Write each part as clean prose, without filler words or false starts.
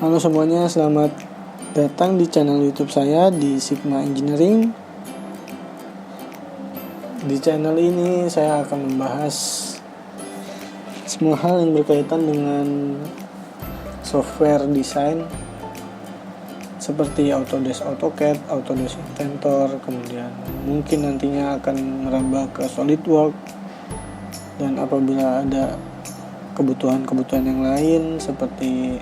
Halo semuanya, selamat datang di channel YouTube saya di Sigma Engineering. Di channel ini saya akan membahas semua hal yang berkaitan dengan software desain seperti Autodesk AutoCAD, Autodesk Inventor, kemudian mungkin nantinya akan merambah ke SolidWorks, dan apabila ada kebutuhan-kebutuhan yang lain seperti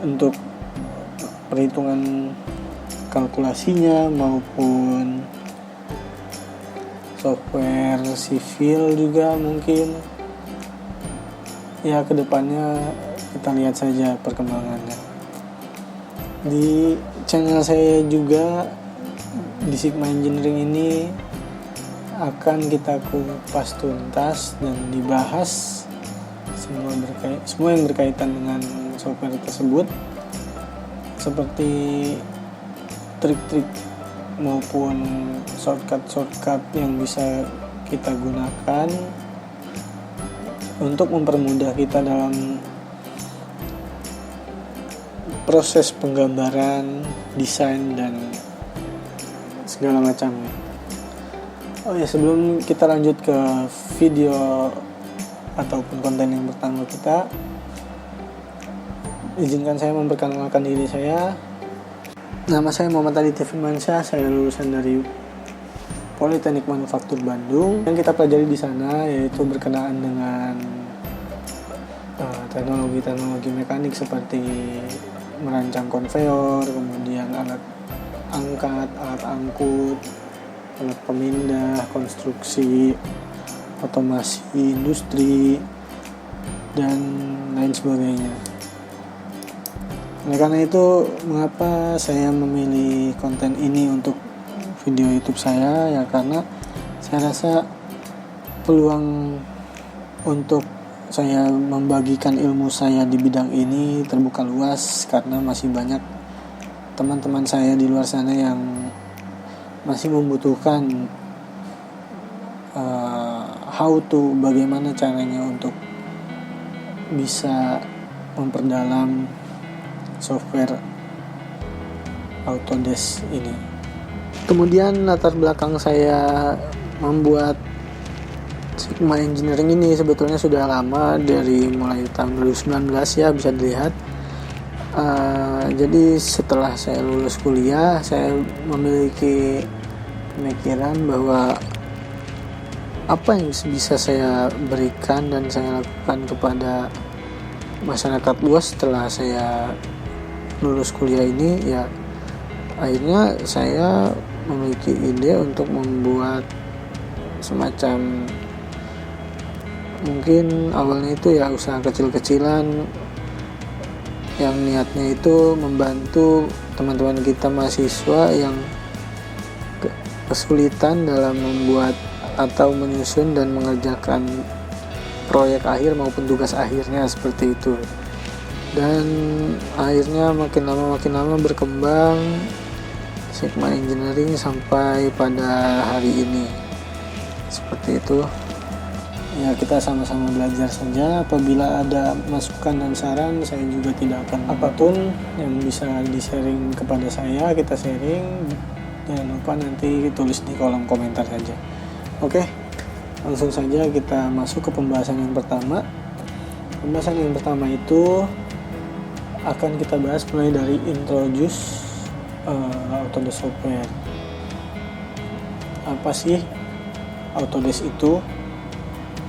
untuk perhitungan kalkulasinya maupun software sivil juga mungkin ya, kedepannya kita lihat saja perkembangannya. Di channel saya juga di Sigma Engineering ini akan kita kupas tuntas dan dibahas semua yang berkaitan dengan software tersebut, seperti trik-trik maupun shortcut yang bisa kita gunakan untuk mempermudah kita dalam proses penggambaran, desain, dan segala macamnya. Oh ya, sebelum kita lanjut ke video ataupun konten yang pertama kita, izinkan saya memperkenalkan diri saya. Nama saya Muhammad Aditya Firmansyah. Saya lulusan dari Politeknik Manufaktur Bandung. Yang kita pelajari di sana yaitu berkenaan dengan teknologi-teknologi mekanik seperti merancang konveyor, kemudian alat angkat, alat angkut, alat pemindah, konstruksi, otomasi industri, dan lain sebagainya. Oleh karena itu, mengapa saya memilih konten ini untuk video YouTube saya? Ya karena saya rasa peluang untuk saya membagikan ilmu saya di bidang ini terbuka luas, karena masih banyak teman-teman saya di luar sana yang masih membutuhkan how to, bagaimana caranya untuk bisa memperdalam software Autodesk ini. Kemudian latar belakang saya membuat Sigma Engineering ini sebetulnya sudah lama, dari mulai tahun 2019 ya, bisa dilihat. Jadi setelah saya lulus kuliah, saya memiliki pemikiran bahwa apa yang bisa saya berikan dan saya lakukan kepada masyarakat luas setelah saya lulus kuliah ini, ya akhirnya saya memiliki ide untuk membuat semacam, mungkin awalnya itu ya usaha kecil-kecilan yang niatnya itu membantu teman-teman kita mahasiswa yang kesulitan dalam membuat atau menyusun dan mengerjakan proyek akhir maupun tugas akhirnya, seperti itu. Dan akhirnya makin lama berkembang Sigma Engineering sampai pada hari ini, seperti itu. Ya, kita sama-sama belajar saja. Apabila ada masukan dan saran, saya juga tidak akan apapun yang bisa di-sharing kepada saya, kita sharing. Jangan lupa nanti tulis di kolom komentar saja. Oke, langsung saja kita masuk ke pembahasan yang pertama. Pembahasan yang pertama itu akan kita bahas mulai dari introduce Autodesk software. Apa sih Autodesk itu?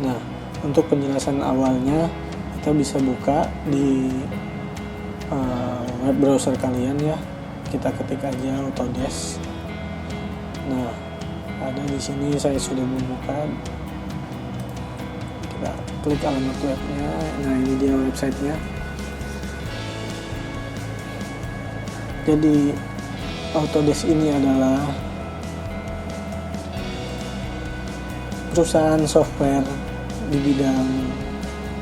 Nah, untuk penjelasan awalnya kita bisa buka di web browser kalian ya. Kita ketik aja Autodesk. Nah, ada di sini saya sudah membuka. Kita klik alamat webnya. Nah, ini dia websitenya. Jadi Autodesk ini adalah perusahaan software di bidang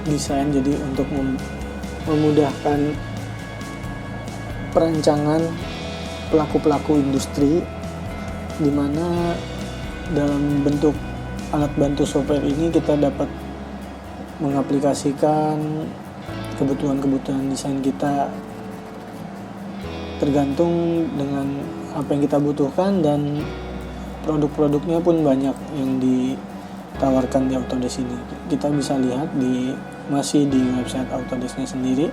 desain, jadi untuk memudahkan perancangan pelaku-pelaku industri, di mana dalam bentuk alat bantu software ini kita dapat mengaplikasikan kebutuhan desain kita tergantung dengan apa yang kita butuhkan, dan produk-produknya pun banyak yang ditawarkan di Autodesk ini. Kita bisa lihat masih di website Autodesk-nya sendiri,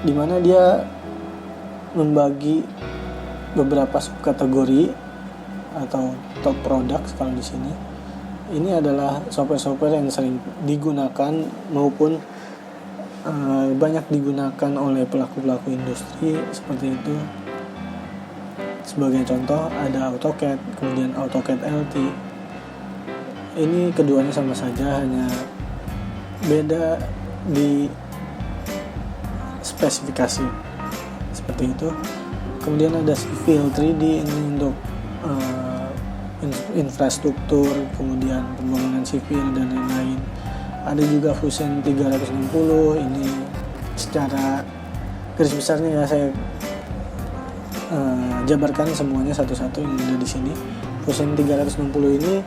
di mana dia membagi beberapa subkategori atau top products. Kalau di sini ini adalah software-software yang sering digunakan maupun banyak digunakan oleh pelaku-pelaku industri seperti itu. Sebagai contoh ada AutoCAD, kemudian AutoCAD LT. Ini keduanya sama saja, hanya beda di spesifikasi seperti itu. Kemudian ada Civil 3D, ini untuk infrastruktur, kemudian pembangunan sivil dan lain-lain. Ada juga Fusion 360, ini secara garis besarnya ya saya jabarkan semuanya satu-satu yang ada di sini. Fusion 360 ini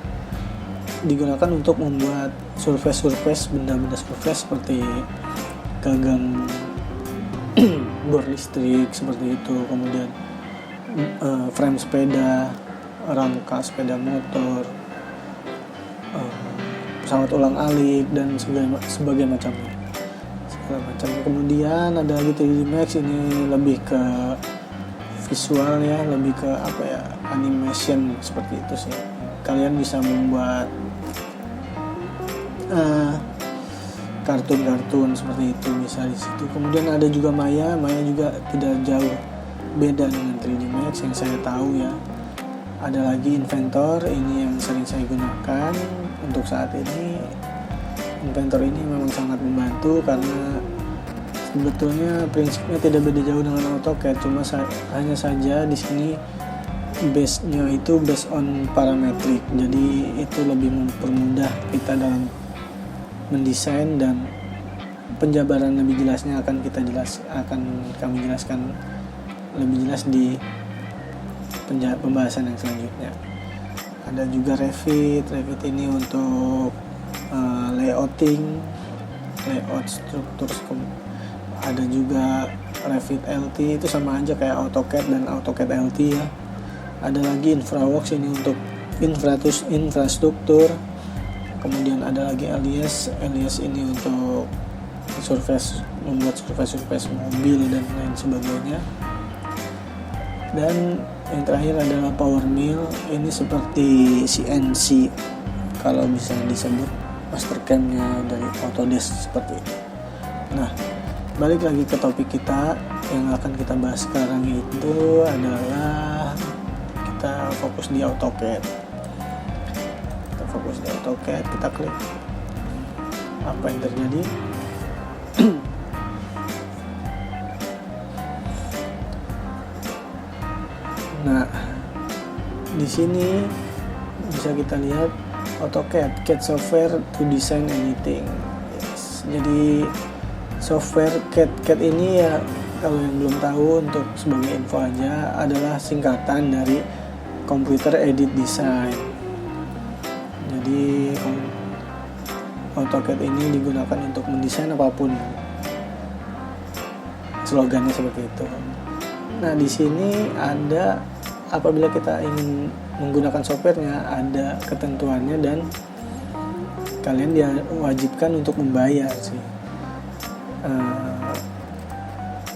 digunakan untuk membuat surface, benda-benda surface seperti gagang bor listrik seperti itu, kemudian frame sepeda, rangka sepeda motor, pesawat ulang-alik dan sebagai macamnya. Kemudian ada lagi 3D Max, ini lebih ke visual ya, lebih ke animation seperti itu sih. Kalian bisa membuat kartun-kartun seperti itu bisa di situ. Kemudian ada juga Maya juga tidak jauh beda dengan 3D Max yang saya tahu ya. Ada lagi Inventor, ini yang sering saya gunakan untuk saat ini. Inventor ini memang sangat membantu karena sebetulnya prinsipnya tidak beda jauh dengan AutoCAD, cuma hanya saja di sini base-nya itu based on parametric. Jadi itu lebih mempermudah kita dalam mendesain, dan penjabaran lebih jelasnya akan kami jelaskan lebih jelas di pembahasan yang selanjutnya. Ada juga Revit ini untuk layout struktur. Ada juga Revit LT, itu sama aja kayak AutoCAD dan AutoCAD LT ya. Ada lagi InfraWorks, ini untuk infrastruktur. Kemudian ada lagi Alias ini untuk membuat surface mobil dan lain sebagainya. Dan yang terakhir adalah Power Mill, ini seperti CNC kalau bisa disebut, Mastercam-nya dari Autodesk seperti itu. Nah, balik lagi ke topik kita yang akan kita bahas sekarang, itu adalah kita fokus di AutoCAD. Kita klik apa yang terjadi. Nah, di sini bisa kita lihat AutoCAD, CAD software to design anything. Yes. Jadi software CAD ini ya, kalau yang belum tahu, untuk sebagai info aja, adalah singkatan dari Computer Aided Design. Jadi AutoCAD ini digunakan untuk mendesain apapun. Slogannya seperti itu. Nah, di sini ada, apabila kita ingin menggunakan softwarenya, ada ketentuannya dan kalian diwajibkan untuk membayar sih.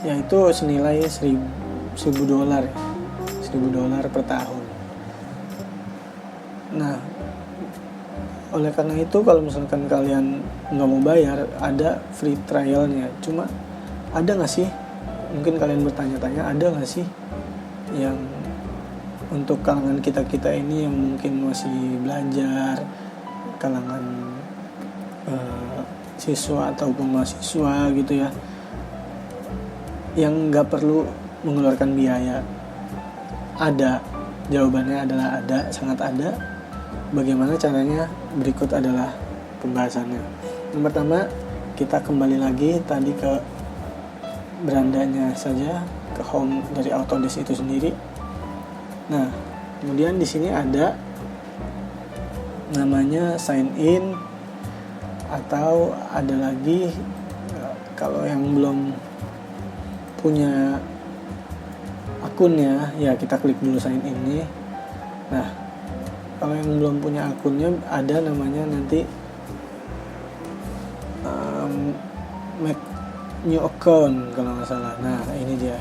Yaitu senilai $1,000 per tahun. Nah, oleh karena itu kalau misalkan kalian nggak mau bayar, ada free trialnya. Cuma ada nggak sih, mungkin kalian bertanya-tanya, ada nggak sih yang untuk kalangan kita ini yang mungkin masih belajar, kalangan siswa ataupun mahasiswa gitu ya, yang nggak perlu mengeluarkan biaya? Ada. Jawabannya adalah ada, sangat ada. Bagaimana caranya? Berikut adalah pembahasannya. Yang pertama, kita kembali lagi tadi ke berandanya saja, ke home dari Autodesk itu sendiri. Nah, kemudian di sini ada namanya sign in, Atau ada lagi, kalau yang belum punya akunnya ya kita klik dulu sign in. Nah, kalau yang belum punya akunnya ada namanya nanti make new account kalau nggak salah. Nah, ini dia.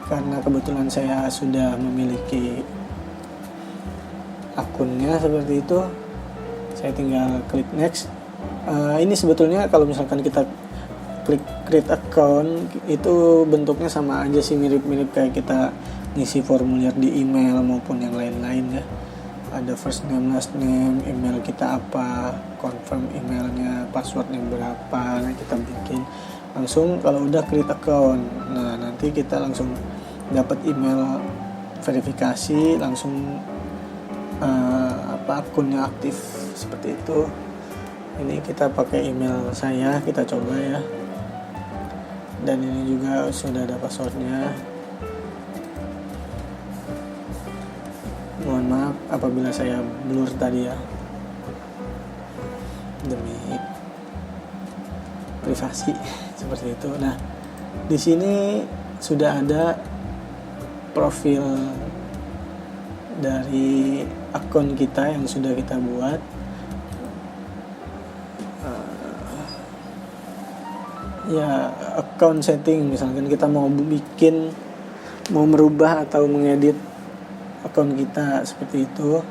Karena kebetulan saya sudah memiliki akunnya seperti itu, saya tinggal klik next. Ini sebetulnya kalau misalkan kita klik create account itu bentuknya sama aja sih, mirip-mirip kayak kita ngisi formulir di email maupun yang lain-lain ya. Ada first name, last name, email kita apa, confirm emailnya, passwordnya berapa, nah kita bikin langsung. Kalau udah create account, nah nanti kita langsung dapat email verifikasi, langsung akunnya aktif seperti itu. Ini kita pakai email saya, kita coba ya. Dan ini juga sudah ada passwordnya. Mohon maaf apabila saya blur tadi ya, demi privasi seperti itu. Nah, di sini sudah ada profil dari akun kita yang sudah kita buat. Ya, account setting, misalkan kita mau merubah atau mengedit akun kita seperti itu.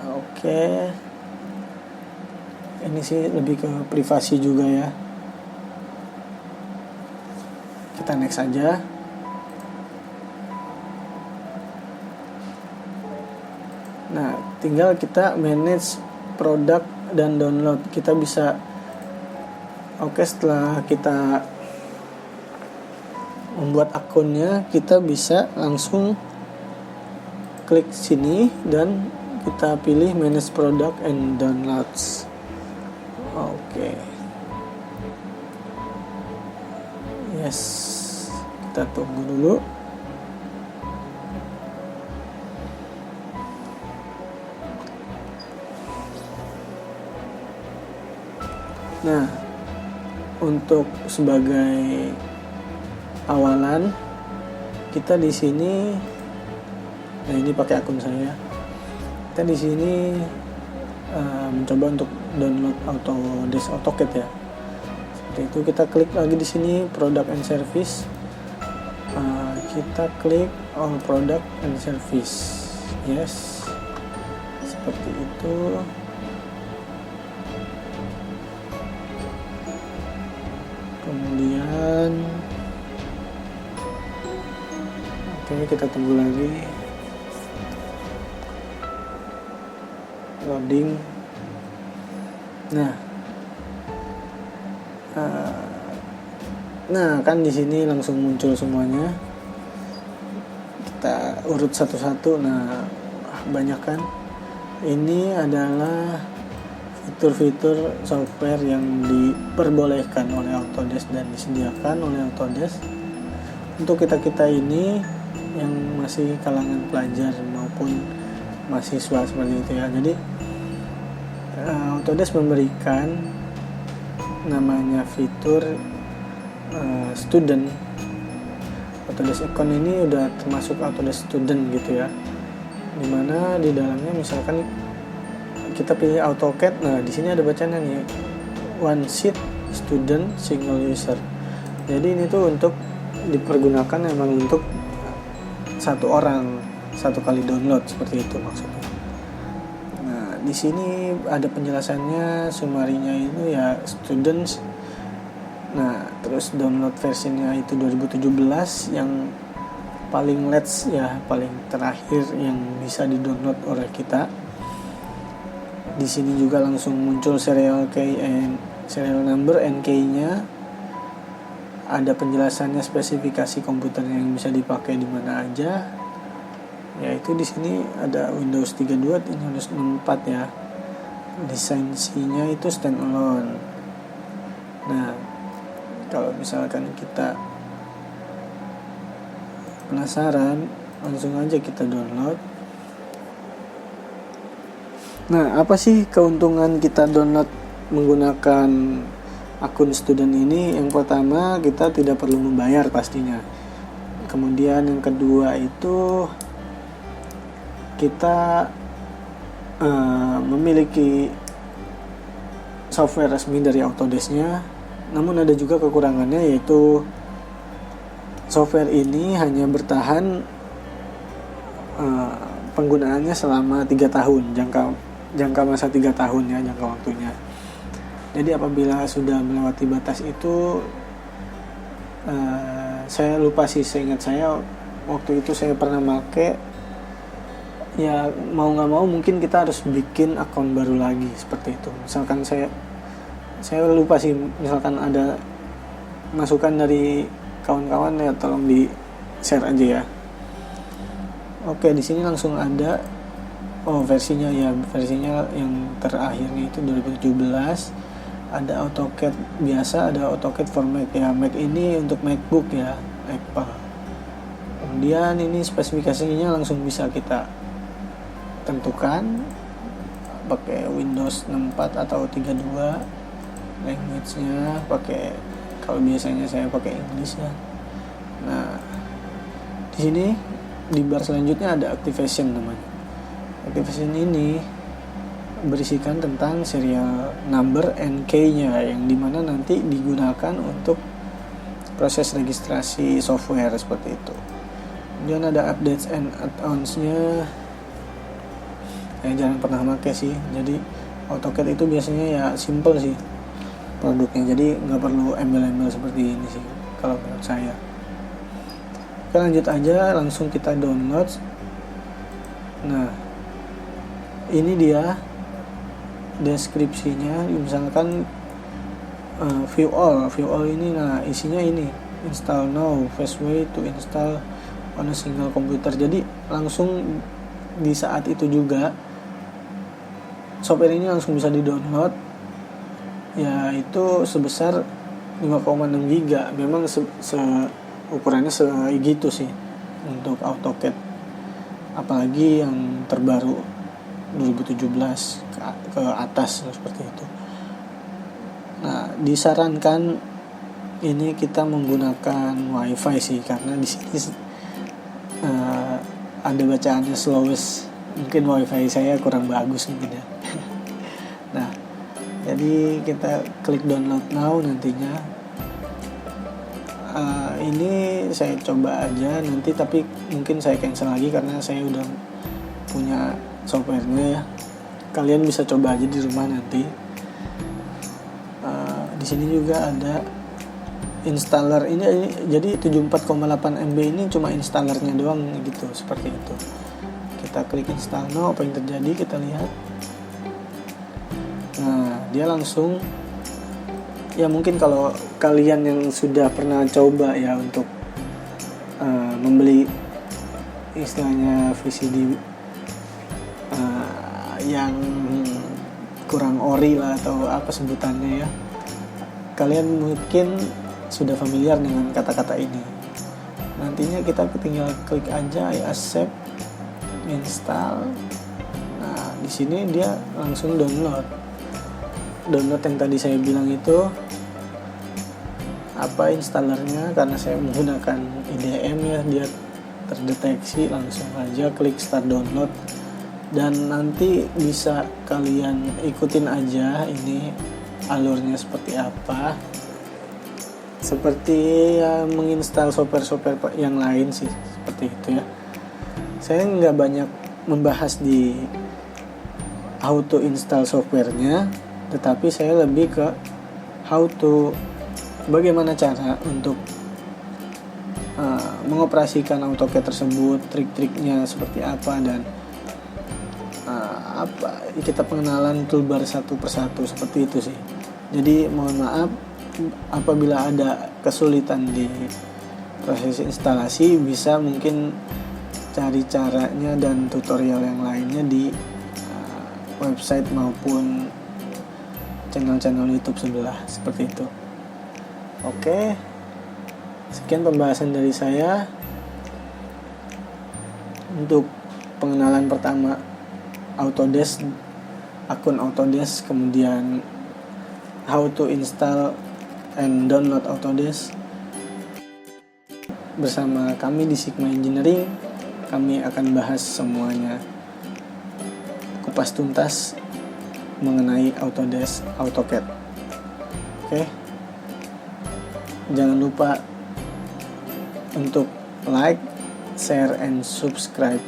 Oke. Ini sih lebih ke privasi juga ya. Kita next aja. Nah, tinggal kita manage produk dan download. Kita bisa setelah kita membuat akunnya, kita bisa langsung klik sini dan kita pilih manage product and downloads. Oke. Yes, kita tunggu dulu. Nah, untuk sebagai awalan kita di sini, nah ini pakai akun saya. Kita di sini mencoba untuk download Autodesk AutoCAD ya. Seperti itu, kita klik lagi di sini product and service. Kita klik all product and service. Yes. Seperti itu. Kemudian kita tunggu lagi loading. Nah kan di sini langsung muncul semuanya. Kita urut satu-satu. Nah, banyak kan. Ini adalah fitur-fitur software yang diperbolehkan oleh Autodesk dan disediakan oleh Autodesk untuk kita ini yang masih kalangan pelajar maupun mahasiswa seperti itu ya. Jadi Autodesk memberikan namanya fitur student. Autodesk Econ ini udah termasuk Autodesk Student gitu ya, dimana di dalamnya misalkan kita pilih AutoCAD. Nah, di sini ada bacanya nih, one sheet student single user. Jadi ini tuh untuk dipergunakan memang untuk satu orang, satu kali download, seperti itu maksudnya. Nah, di sini ada penjelasannya, sumarinya itu ya students. Nah, terus download versinya itu 2017 yang paling latest ya, paling terakhir yang bisa di-download oleh kita. Di sini juga langsung muncul serial number and key-nya. Ada penjelasannya, spesifikasi komputer yang bisa dipakai di mana aja. Yaitu di sini ada Windows 32, Windows 64 ya. Lisensinya itu standalone. Nah, kalau misalkan kita penasaran, langsung aja kita download. Nah, apa sih keuntungan kita download menggunakan akun student ini? Yang pertama, kita tidak perlu membayar pastinya. Kemudian yang kedua itu kita memiliki software resmi dari Autodesk-nya. Namun ada juga kekurangannya, yaitu software ini hanya bertahan penggunaannya selama 3 tahun, jangka masa 3 tahun ya, jangka waktunya. Jadi apabila sudah melewati batas itu, saya lupa sih, seingat saya waktu itu saya pernah make, ya mau nggak mau mungkin kita harus bikin akun baru lagi seperti itu. Misalkan saya lupa sih, misalkan ada masukan dari kawan-kawan ya tolong di share aja ya. Oke, di sini langsung ada versinya yang terakhirnya itu 2017. Ada AutoCAD biasa, ada AutoCAD for Mac ya. Mac ini untuk MacBook ya, Apple. Kemudian ini spesifikasinya langsung bisa kita tentukan pakai Windows 64 atau 32. Language-nya pakai, kalau biasanya saya pakai English ya. Nah, di sini di bar selanjutnya ada activation namanya. Activation ini berisikan tentang serial number and key-nya, yang dimana nanti digunakan untuk proses registrasi software seperti itu. Kemudian ada updates and add-ons-nya, yang jarang pernah pakai sih. Jadi AutoCAD itu biasanya ya simple sih produknya, jadi nggak perlu embel-embel seperti ini sih kalau menurut saya. Oke, lanjut aja, langsung kita download. Nah, ini dia deskripsinya. Misalkan view all ini, nah isinya ini, install now, fast way to install on a single computer. Jadi langsung di saat itu juga software ini langsung bisa di download, yaitu sebesar 5,6 GB. Memang ukurannya segitu sih untuk AutoCAD, apalagi yang terbaru 2017 ke atas seperti itu. Nah, disarankan ini kita menggunakan WiFi sih, karena di sini ada bacaannya slowest. Mungkin WiFi saya kurang bagus mungkin ya. Nah, jadi kita klik download now nantinya. Ini saya coba aja nanti, tapi mungkin saya cancel lagi karena saya udah punya softwarenya ya. Kalian bisa coba aja di rumah nanti. Di sini juga ada installer ini, jadi 74,8 MB ini cuma installernya doang gitu, seperti itu. Kita klik install now, apa yang terjadi kita lihat. Nah, dia langsung, ya mungkin kalau kalian yang sudah pernah coba ya untuk membeli istilahnya VCD yang kurang ori lah atau apa sebutannya ya, kalian mungkin sudah familiar dengan kata-kata ini. Nantinya kita tinggal klik aja I accept, install. Nah, di sini dia langsung download yang tadi saya bilang itu. Apa installernya, karena saya menggunakan IDM ya, dia terdeteksi. Langsung aja klik start download, dan nanti bisa kalian ikutin aja ini alurnya seperti apa, seperti ya menginstal software yang lain sih, seperti itu ya. Saya nggak banyak membahas di how to install softwarenya, tetapi saya lebih ke how to, bagaimana cara untuk mengoperasikan AutoCAD tersebut, trik-triknya seperti apa, dan kita pengenalan toolbar satu persatu seperti itu sih. Jadi mohon maaf apabila ada kesulitan di proses instalasi, bisa mungkin cari caranya dan tutorial yang lainnya di website maupun channel-channel YouTube sebelah, seperti itu. Oke, sekian pembahasan dari saya untuk pengenalan pertama Autodesk akun Autodesk, kemudian how to install and download Autodesk. Bersama kami di Sigma Engineering, kami akan bahas semuanya, kupas tuntas mengenai Autodesk, AutoCAD. Oke. Jangan lupa untuk like, share, and subscribe.